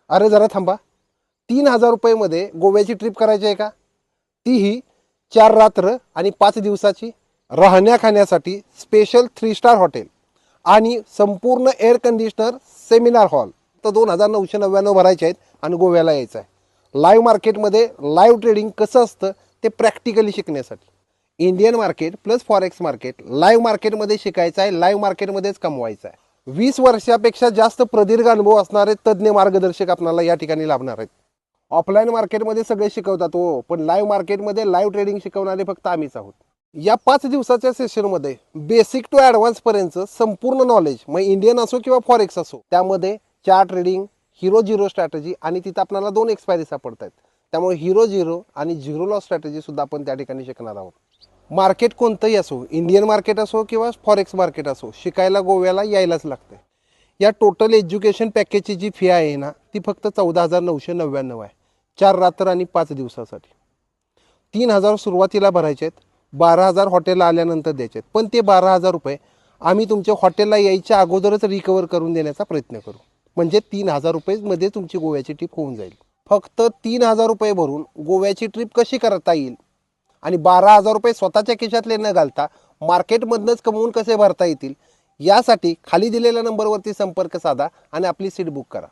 अरे जरा थांबा, 3,000 रुपयेमध्ये गोव्याची ट्रिप करायची आहे का? तीही 4 रात्र आणि 5 दिवसाची, राहण्या खाण्यासाठी स्पेशल 3 स्टार हॉटेल आणि संपूर्ण एअर कंडिशनर सेमिनार हॉल. तर 2,999 भरायचे आहेत आणि गोव्याला यायचं आहे. लाईव्ह मार्केटमध्ये लाईव्ह ट्रेडिंग कसं असतं ते प्रॅक्टिकली शिकण्यासाठी. Indian market plus forex market live मार्केटमध्ये शिकायचं आहे, लाईव्ह मार्केटमध्येच कमवायचं आहे. 20 वर्षापेक्षा जास्त प्रदीर्घ अनुभव असणारे तज्ज्ञ मार्गदर्शक आपल्याला या ठिकाणी लाभणार आहेत. ऑफलाईन मार्केटमध्ये सगळे शिकवतात हो, पण लाईव्ह मार्केटमध्ये लाईव्ह ट्रेडिंग शिकवणारे फक्त आम्हीच आहोत. या 5 दिवसाच्या सेशनमध्ये बेसिक टू ॲडव्हान्स पर्यंत संपूर्ण नॉलेज, मग इंडियन असो किंवा फॉरेक्स असो, त्यामध्ये chart trading, hero zero strategy आणि तिथं आपल्याला 2 एक्सपायरी सापडत आहेत. त्यामुळे हिरो झिरो आणि झिरो लॉस स्ट्रॅटेजी सुद्धा आपण त्या ठिकाणी शिकणार आहोत. मार्केट कोणतंही असो, इंडियन मार्केट असो किंवा फॉरेक्स मार्केट असो, शिकायला गोव्याला यायलाच लागतं. या टोटल एज्युकेशन पॅकेजची जी फी आहे ना, ती फक्त 14,999 आहे, 4 रात्र आणि 5 दिवसासाठी. 3,000 सुरुवातीला भरायचे आहेत, 12,000 हॉटेलला आल्यानंतर द्यायचे आहेत. पण ते 12,000 रुपये आम्ही तुमच्या हॉटेलला यायच्या अगोदरच रिकवर करून देण्याचा प्रयत्न करू. म्हणजे 3,000 रुपयेमध्ये तुमची गोव्याची ट्रिप होऊन जाईल. फक्त 3,000 रुपये भरून गोव्याची ट्रिप कशी करता येईल आणि 12,000 रुपये स्वतःच्या खिशातले न घालता मार्केटमधनंच कमवून कसे भरता येतील, यासाठी खाली दिलेल्या नंबरवरती संपर्क साधा आणि आपली सीट बुक करा.